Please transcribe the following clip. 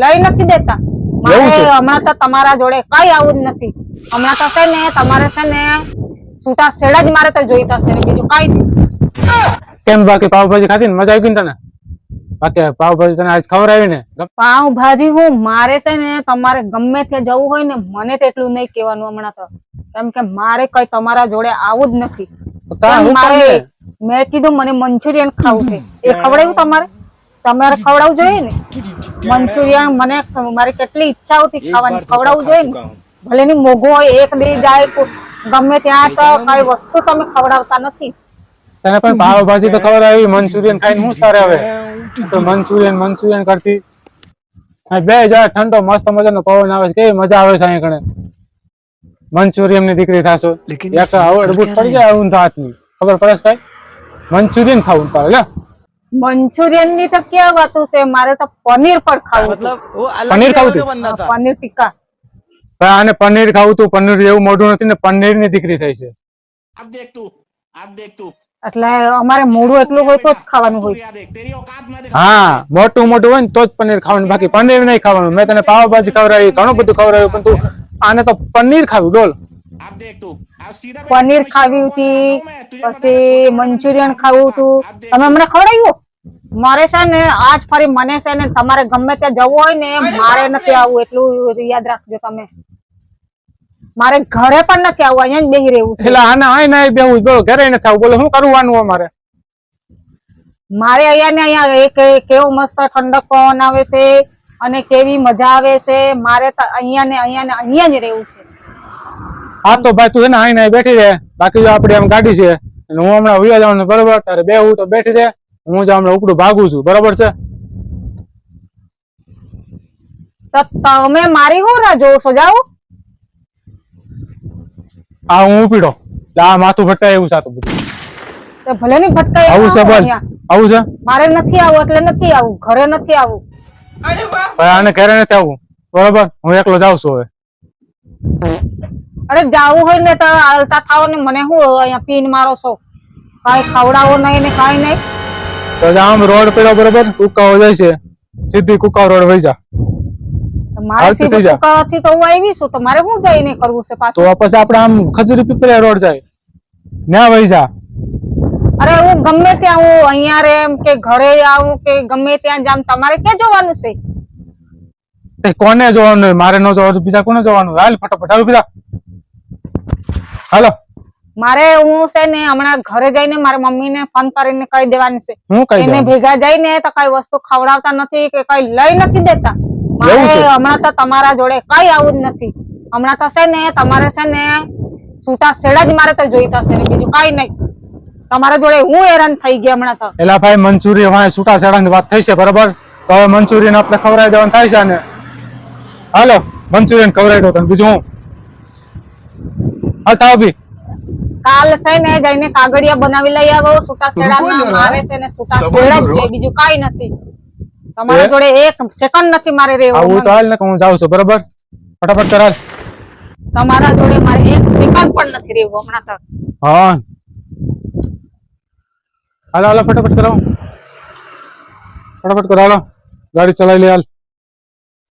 લઈ નથી દેતા. મારે હમણાં તો તમારા જોડે કઈ આવું જ નથી. હમણાં તો છે ને તમારે છે ને છૂટા છેડા જ મારે તો જોઈતા છે, બીજું કઈ નહીં. કેમ બાકી પાવભાજી ખાધી ને મજા આવી ગઈ તને? બાકી પાવભાજી તને આજ ખવડાવી ને? પાવભાજી હું મારે છે ને તમારે ગમે ત્યાં જવું હોય ને મને તો એટલું નહીં કહેવાનું હમણાં તો, કેમ કે મારે કઈ તમારા જોડે આવું જ નથી. મારે મેં કીધું મને મંચુરિયન ખાવું છે, એ ખવડાવ્યું તમારે? તમારે ખવડાવવું જોઈએ ને મંચુરિયન. મને મારી કેટલી ઈચ્છા હતી ખાવાની, ખવડાવવું જોઈએ ને. ભલે ની મોઘું હોય, એક દે જાય ગમે ત્યાં, તો કઈ વસ્તુ તમે ખવડાવતા નથી. તને પણ પાવભાજી તો ખવડાવી, મંચુરિયન ખાઈને શું સારે આવે? તો મંચુરિયન કરતી બે જા ઠંડો મસ્ત મજાનો પવન આવે છે, કેવી મજા આવે છે અહીંયા કણે. મંચુરિયન ની દીકરી થાશો, એક અડબૂટ પડી જાય ઊંધા હાથની, ખબર પડે કઈ? મંચુરિયન ખાવું પડે લે. મંચુરિયન ની તો ક્યાં વાતું છે, મારે તો પનીર પણ ખાવું. પનીર ખાવું? પનીર ટિક્કા. આને પનીર ખાવું તું, પનીર જેવું મોઢું નથી ને પનીર ની દીકરી થઈ છે. એટલે અમારે મોઢું એટલું હોય તો જ ખાવાનું હોય. હા, મોટું હોય ને તો જ પનીર ખાવાનું, બાકી પનીર નહીં ખાવાનું. મેં તને પાવભાજી ખવડાવી, ઘણું બધું ખવડાવ્યું, પણ તું આને તો પનીર ખાવું. બોલ. પનીર ખાવી હતી, પછી મંચુરિયન ખાવું હતું, તમે મને ખવડાવ્યું? મારે છે ને આજ ફરી મને છે ને તમારે ગમે ત્યાં જવું હોય ને મારે નથી આવવું, એટલું યાદ રાખજો તમે. મારે ઘરે પણ નથી આવવું, અહીંયા જ બેહી રહેવું છે. એટલે આને આય ના બેહવું, બોલો ઘરે નથી આવવું. બોલો શું કરવાનું અમારે? મારે અહીંયા ને અહીંયા એક કેવો મસ્ત ઠંડક પવન આવે છે અને કેવી મજા આવે છે. મારે તો અહીંયા ને અહીંયા જ રહેવું છે. હા તો ભાઈ તું છે ને આઈ ના બેઠી રહે, બાકી જો આપડે આમ ગાડી છે અને હું હમણાં વયા જવાનું, બરોબર? તારે બેહવું તો બેઠી રહે, હું જ હમણાં ઉપડું ભાગું છું, બરોબર છે? તો તમે મારી હું રાહ જોવો છો? જાઓ. હા હું ઉપડ્યો, આ માથું ભટકાય એવું સાતું બધું. તો ભલે ની ભટકાય આવું છે, બોલ. આવું છે? મારે નથી આવું એટલે નથી આવું, ઘરે નથી આવું. ભાઈ આને ઘરે નથી આવવું, બરોબર? હું એકલો જાઉં છું હવે. અરે જાવું હોય ને તો હાલતા થાઓ ને, મને શું અહીંયા પીન મારો છો? કઈ ખવડાવો નહીં ને કઈ નહીં. તો આમ રોડ પેલો બરોબર કુકાઓ જાય છે, સીધી કુકાઓ રોડ વહી જા. મારે સીધી કુકાવાથી તો હું આવી છું, તો મારે શું જઈને કરવું છે પાછું? તો પછી આપણે આમ ખજૂરી પીપળિયા રોડ જાય, ના વહી જા. અરે હું ગમે ત્યાં હું અહીંયા રે એમ કે ઘરે આવું કે ગમે ત્યાં જામ, તમારે ક્યાં જોવાનું છે? કોને જોવાનું? મારે ન જોવાનું, બીજા કોને જોવાનું? હાલ ફટાફટ, હાલ બીજા હાલો. મારે હું છે ને હમણાં ઘરે જઈને મારી મમ્મી ને ફોન કરીને કહી દેવાની છે. હું કહી એને ભેગા જઈને તો કઈ વસ્તુ ખવડાવતા નથી કે કઈ લઈ નથી દેતા. મારે હમણાં તો તમારા જોડે કઈ આવું જ નથી. હમણાં તો છે ને તમારે છે ને છૂટા છેડા જ મારે તો જોઈતા છે, બીજું કઈ નહીં. તમારા જોડે હું હેરાન થઈ ગયા હમણાં તો. એલા ભાઈ મંચુરિયન વાય છૂટા છેડા ની વાત થઈ છે, બરાબર? તો હવે મંચુરિયન આપણે ખવડાવી દેવાનું થાય છે ને. હાલો મંચુરિયન ખવડાવી દો તને, બીજું હું હાલ બી. કાલ છે ને જઈને કાગળિયા બનાવી લઈ આવો છૂટા છેડા. મારે છે ને છૂટા છેડા જ છે, બીજું કઈ નથી. તમારા જોડે એક સેકન્ડ નથી મારે રહેવું. આવું તો હાલ ને, હું જાઉં છું, બરાબર? ફટાફટ કર હાલ. તમારા જોડે મારે એક સેકન્ડ પણ નથી રહેવું હમણાં તક. હા હાલો હાલો ફટાફટ કરો, ફટાફટ કરો, હાલો ગાડી ચલાવી લે હાલ.